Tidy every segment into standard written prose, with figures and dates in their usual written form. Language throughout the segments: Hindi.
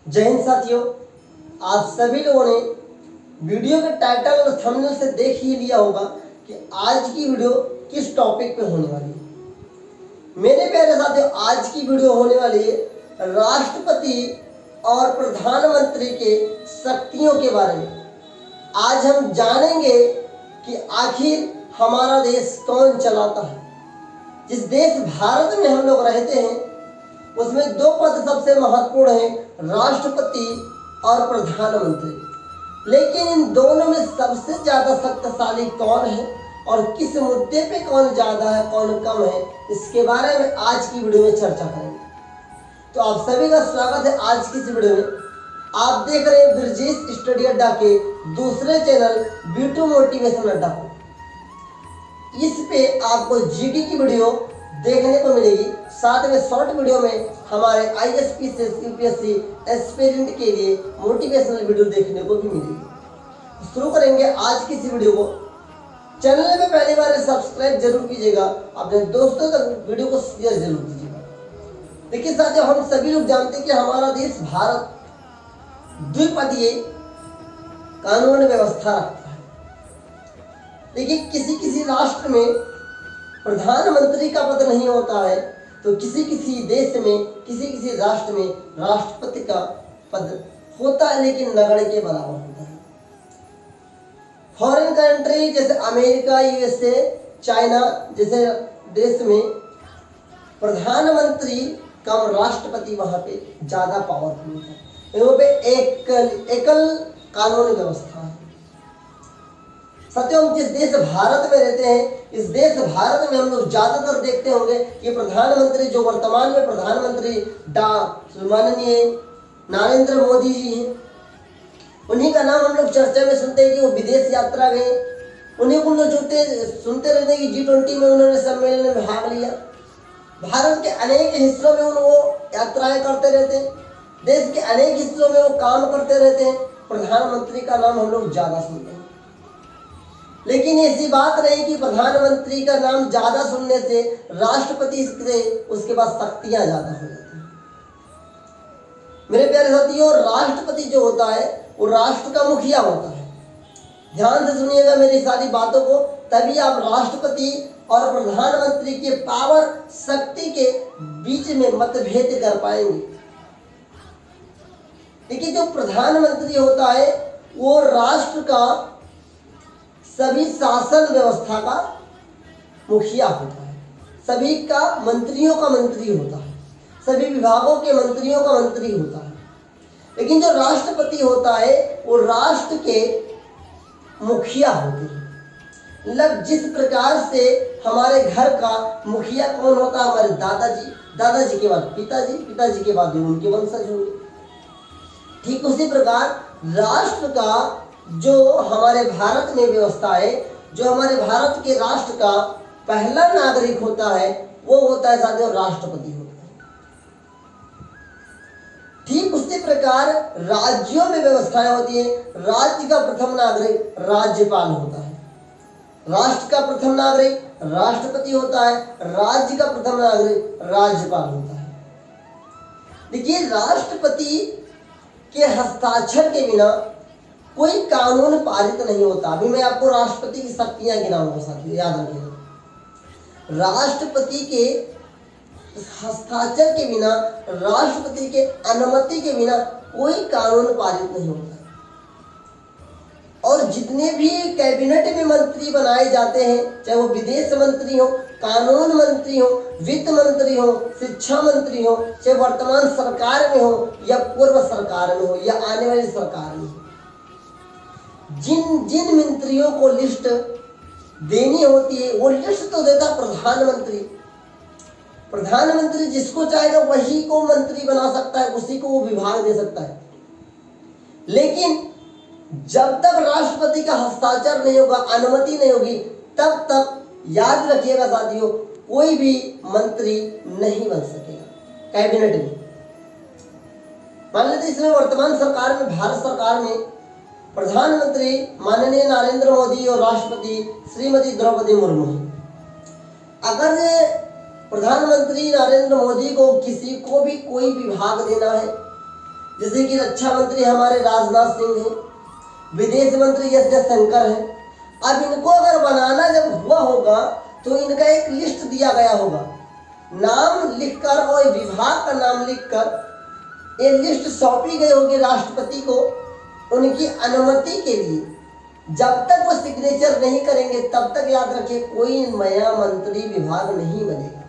जय हिंद साथियों, आज सभी लोगों ने वीडियो के टाइटल और थंबनेल से देख ही लिया होगा कि आज की वीडियो किस टॉपिक पे होने वाली है। मेरे प्यारे साथियों, आज की वीडियो होने वाली है राष्ट्रपति और प्रधानमंत्री के शक्तियों के बारे में। आज हम जानेंगे कि आखिर हमारा देश कौन चलाता है। जिस देश भारत में हम लोग रहते हैं उसमें दो पद सबसे महत्वपूर्ण हैं, राष्ट्रपति और प्रधानमंत्री। लेकिन इन दोनों में सबसे ज्यादा शक्तिशाली कौन है और किस मुद्दे पे कौन ज्यादा है कौन कम है, इसके बारे में आज की वीडियो में चर्चा करेंगे। तो आप सभी का स्वागत है आज की इस वीडियो में। आप देख रहे हैं ब्रजेश स्टडी अड्डा के दूसरे चैनल B2 मोटिवेशन अड्डा को। इस पे आपको जीडी की वीडियो देखने को मिलेगी, साथ में शॉर्ट वीडियो में हमारे ISP से UPSC एस्पिरेंट के लिए मोटिवेशनल वीडियो देखने को भी मिलेगी। शुरू करेंगे आज की इस वीडियो को। चैनल में पहली बार सब्सक्राइब जरूर कीजिएगा, अपने दोस्तों तक वीडियो को शेयर जरूर कीजिएगा। देखिए साथियों, हम सभी लोग जानते हैं कि हमारा देश भारत द्विपदीय कानून व्यवस्था रखता है। देखिए, किसी राष्ट्र में प्रधानमंत्री का पद नहीं होता है तो किसी देश में किसी राष्ट्र में राष्ट्रपति का पद होता है, लेकिन नगण्य के बराबर होता है। फॉरेन कंट्री जैसे अमेरिका, USA, चाइना जैसे देश में प्रधानमंत्री कम, राष्ट्रपति वहां पे ज्यादा पावरफुल होता है। वहां पे एकल कानून व्यवस्था है। साथियों, हम जिस देश भारत में रहते हैं, इस देश भारत में हम लोग ज्यादातर देखते होंगे कि प्रधानमंत्री जो वर्तमान में प्रधानमंत्री माननीय नरेंद्र मोदी जी हैं, उन्हीं का नाम हम लोग चर्चा में सुनते हैं कि वो विदेश यात्रा गए। उन्हीं को लोग सुनते रहते हैं कि G20 में उन्होंने सम्मेलन में भाग लिया। भारत के अनेक हिस्सों में वो यात्राएं करते रहते हैं, देश के अनेक हिस्सों में वो काम करते रहते हैं। प्रधानमंत्री का नाम हम लोग ज्यादा सुनते हैं, लेकिन ऐसी बात नहीं कि प्रधानमंत्री का नाम ज्यादा सुनने से राष्ट्रपति से उसके पास शक्तियां ज्यादा हो जाती हैं। मेरे प्यारे साथियों, राष्ट्रपति जो होता है वो राष्ट्र का मुखिया होता है। ध्यान से सुनिएगा मेरी सारी बातों को, तभी आप राष्ट्रपति और प्रधानमंत्री के पावर शक्ति के बीच में मतभेद कर पाएंगे। देखिए, जो प्रधानमंत्री होता है वो राष्ट्र का सभी शासन व्यवस्था का मुखिया होता है, सभी का मंत्रियों का मंत्री होता है, सभी विभागों के मंत्रियों का मंत्री होता है। लेकिन जो राष्ट्रपति होता है वो राष्ट्र के मुखिया होते हैं। मतलब जिस प्रकार से हमारे घर का मुखिया कौन होता है, हमारे दादाजी, दादाजी के बाद पिताजी, पिताजी के बाद उनके वंशज होंगे। ठीक उसी प्रकार राष्ट्र का जो हमारे भारत में व्यवस्था है, जो हमारे भारत के राष्ट्र का पहला नागरिक होता है वो होता है साथियों राष्ट्रपति होता है। ठीक उसी प्रकार राज्यों में व्यवस्थाएं होती है। राज्य का प्रथम नागरिक राज्यपाल होता है, राष्ट्र का प्रथम नागरिक राष्ट्रपति होता है, राज्य का प्रथम नागरिक राज्यपाल होता है। देखिए, राष्ट्रपति के हस्ताक्षर के बिना कोई कानून पारित नहीं होता। अभी मैं आपको राष्ट्रपति की शक्तियां गिनाऊंगा साथियों, याद रखिएगा। राष्ट्रपति के हस्ताक्षर के बिना, राष्ट्रपति के अनुमति के बिना कोई कानून पारित नहीं होता। और जितने भी कैबिनेट में मंत्री बनाए जाते हैं, चाहे वो विदेश मंत्री हो, कानून मंत्री हो, वित्त मंत्री हो, शिक्षा मंत्री हो, चाहे वर्तमान सरकार में हो या पूर्व सरकार में हो या आने वाली सरकार में हो, जिन मंत्रियों को लिस्ट देनी होती है वो लिस्ट तो देता प्रधानमंत्री। प्रधानमंत्री जिसको चाहेगा वही को मंत्री बना सकता है, उसी को वो विभाग दे सकता है। लेकिन जब तक राष्ट्रपति का हस्ताक्षर नहीं होगा, अनुमति नहीं होगी, तब तक याद रखिएगा साथियों, कोई भी मंत्री नहीं बन सकेगा कैबिनेट में। मान लेते इसमें वर्तमान सरकार में, भारत सरकार में प्रधानमंत्री माननीय नरेंद्र मोदी और राष्ट्रपति श्रीमती द्रौपदी मुर्मू है। अगर प्रधानमंत्री नरेंद्र मोदी को किसी को भी कोई विभाग देना है जैसे कि रक्षा मंत्री हमारे राजनाथ सिंह हैं, विदेश मंत्री एस जयशंकर हैं। अब इनको अगर बनाना जब हुआ होगा तो इनका एक लिस्ट दिया गया होगा, नाम लिखकर और विभाग का नाम लिखकर ये लिस्ट सौंपी गई होगी राष्ट्रपति को उनकी अनुमति के लिए। जब तक वो सिग्नेचर नहीं करेंगे तब तक याद रखिए कोई नया मंत्री विभाग नहीं बनेगा।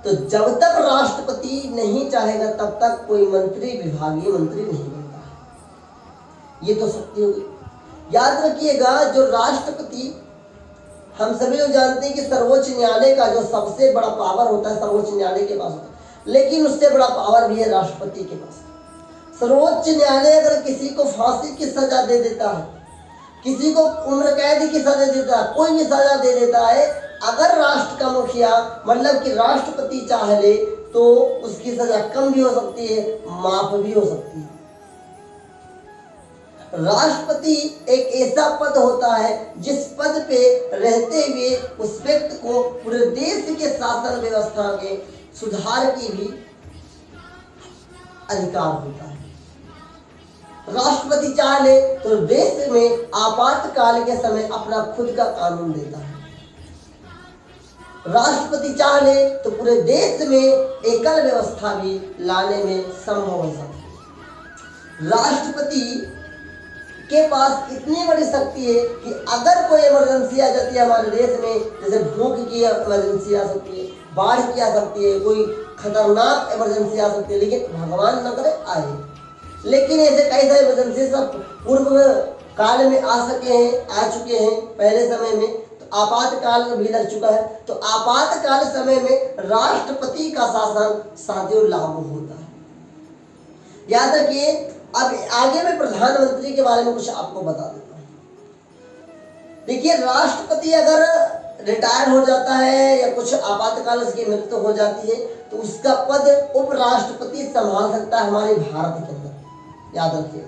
तो जब तक राष्ट्रपति नहीं चाहेगा तब तक कोई मंत्री विभागीय मंत्री नहीं बनता है। ये तो शक्ति होगी। याद रखिएगा जो राष्ट्रपति, हम सभी लोग जानते हैं कि सर्वोच्च न्यायालय का जो सबसे बड़ा पावर होता है सर्वोच्च न्यायालय के पास होता है, लेकिन उससे बड़ा पावर भी है राष्ट्रपति के पास। सर्वोच्च न्यायालय अगर किसी को फांसी की सजा दे देता है, किसी को उम्र कैद की सजा देता है, कोई भी सजा दे देता है, अगर राष्ट्र का मुखिया मतलब कि राष्ट्रपति चाह ले तो उसकी सजा कम भी हो सकती है, माफ भी हो सकती है। राष्ट्रपति एक ऐसा पद होता है जिस पद पे रहते हुए उस व्यक्ति को पूरे देश के शासन व्यवस्था में सुधार की भी अधिकार होता है। राष्ट्रपति चाह ले तो देश में आपातकाल के समय अपना खुद का कानून देता है। राष्ट्रपति चाह ले तो पूरे देश में एकल व्यवस्था भी लाने में संभव हो सकती है। राष्ट्रपति के पास इतनी बड़ी शक्ति है कि अगर कोई इमरजेंसी आ जाती है हमारे देश में, जैसे भूख की इमरजेंसी आ सकती है, बाढ़ की आ सकती है, कोई खतरनाक इमरजेंसी आ सकती है, लेकिन भगवान न करे आए, लेकिन ऐसे कई सारे इमरजेंसी सब पूर्व काल में आ चुके हैं पहले समय में, तो आपातकाल भी लग चुका है। तो आपातकाल समय में राष्ट्रपति का शासन साथियों लागू होता है। याद रखिए। अब आगे मैं प्रधानमंत्री के बारे में कुछ आपको बता देता हूँ। देखिए, राष्ट्रपति अगर रिटायर हो जाता है या कुछ आपातकाल उसकी मृत्यु हो जाती है तो उसका पद उपराष्ट्रपति संभाल सकता है हमारे भारत के अंदर। याद रखिए,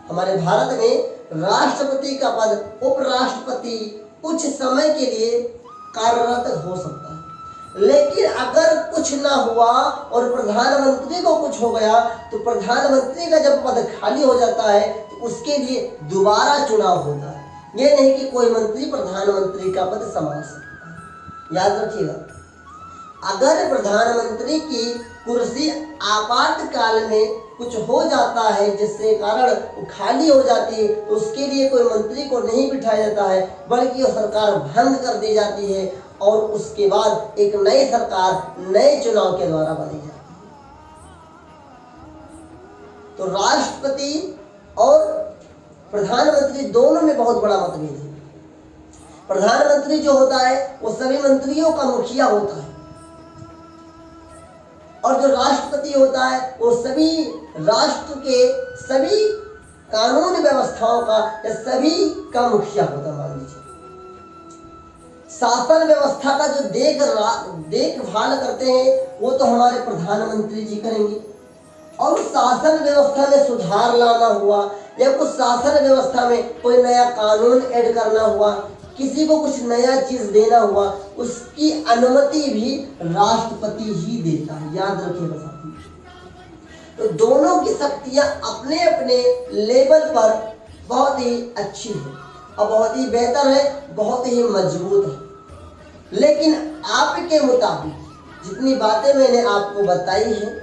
हमारे भारत में राष्ट्रपति का पद उपराष्ट्रपति कुछ समय के लिए कार्यरत हो सकता है, लेकिन अगर कुछ ना हुआ और प्रधानमंत्री को कुछ हो गया तो प्रधानमंत्री का जब पद खाली हो जाता है तो उसके लिए दोबारा चुनाव होता है। ये नहीं कि कोई मंत्री प्रधानमंत्री का पद संभाल सकता है। याद रखिएगा, अगर प्रधानमंत्री की कुर्सी आपातकाल में कुछ हो जाता है जिससे कारण वो खाली हो जाती है तो उसके लिए कोई मंत्री को नहीं बिठाया जाता है, बल्कि वो सरकार भंग कर दी जाती है और उसके बाद एक नई सरकार नए चुनाव के द्वारा बनी जाती है। तो राष्ट्रपति और प्रधानमंत्री दोनों में बहुत बड़ा मतभेद है। प्रधानमंत्री जो होता है वो सभी मंत्रियों का मुखिया होता है और जो राष्ट्रपति होता है वो सभी राष्ट्र के सभी कानून व्यवस्थाओं का या सभी का मुखिया होता है। मान लीजिए, शासन व्यवस्था का जो देखभाल करते हैं वो तो हमारे प्रधानमंत्री जी करेंगे, और शासन व्यवस्था में सुधार लाना हुआ या कुछ शासन व्यवस्था में कोई नया कानून ऐड करना हुआ, किसी को कुछ नया चीज देना हुआ, उसकी अनुमति भी राष्ट्रपति ही देता है। याद रखिएगा साथियों। तो दोनों की शक्तियां अपने अपने लेवल पर बहुत ही अच्छी है और बहुत ही बेहतर है, बहुत ही मजबूत है। लेकिन आपके मुताबिक जितनी बातें मैंने आपको बताई हैं,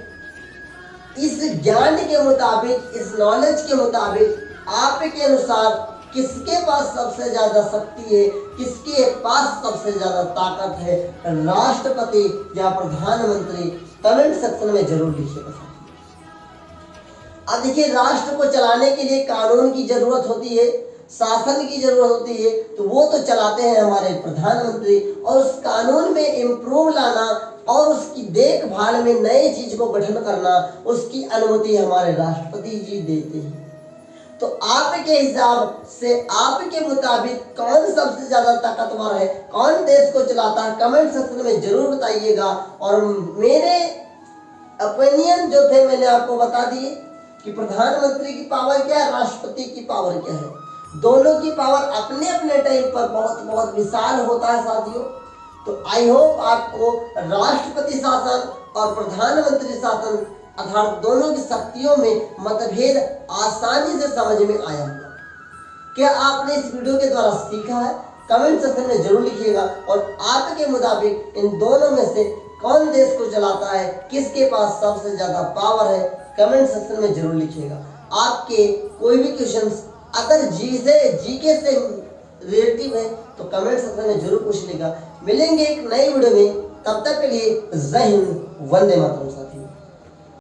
इस ज्ञान के मुताबिक, इस नॉलेज के मुताबिक आपके अनुसार किसके पास सबसे ज्यादा शक्ति है, किसके पास सबसे ज्यादा ताकत है, राष्ट्रपति या प्रधानमंत्री? कमेंट सेक्शन में जरूर लिखिएगा। अब देखिए, राष्ट्र को चलाने के लिए कानून की जरूरत होती है, शासन की जरूरत होती है, तो वो तो चलाते हैं हमारे प्रधानमंत्री, और उस कानून में इम्प्रूव लाना और उसकी देखभाल में नए चीज को गठन करना, उसकी अनुमति हमारे राष्ट्रपति जी देते हैं। तो आपके हिसाब से, आपके मुताबिक कौन सबसे ज्यादा ताकतवर है, कौन देश को चलाता है? कमेंट सेक्शन में जरूर बताइएगा। और मेरे ओपिनियन जो थे मैंने आपको बता दिए कि प्रधानमंत्री की पावर क्या है, राष्ट्रपति की पावर क्या है। दोनों की पावर अपने अपने टाइम पर बहुत बहुत विशाल होता है साथियों। तो आई होप आपको राष्ट्रपति शासन और प्रधानमंत्री शासन अर्थात दोनों की शक्तियों में मतभेद आसानी से समझ में आया होगा। क्या आपने इस वीडियो के द्वारा सीखा है? कमेंट सेक्शन में जरूर लिखिएगा। और आपके मुताबिक इन दोनों में से कौन देश को चलाता है, किसके पास सबसे ज्यादा पावर है, कमेंट सेक्शन में जरूर लिखिएगा। आपके कोई भी क्वेश्चंस अगर जीके से रिलेटिव है तो कमेंट सेक्शन में जरूर पूछ लेगा। मिलेंगे एक नई वीडियो में, तब तक के लिए जय हिंद, वंदे मातरम साथियों।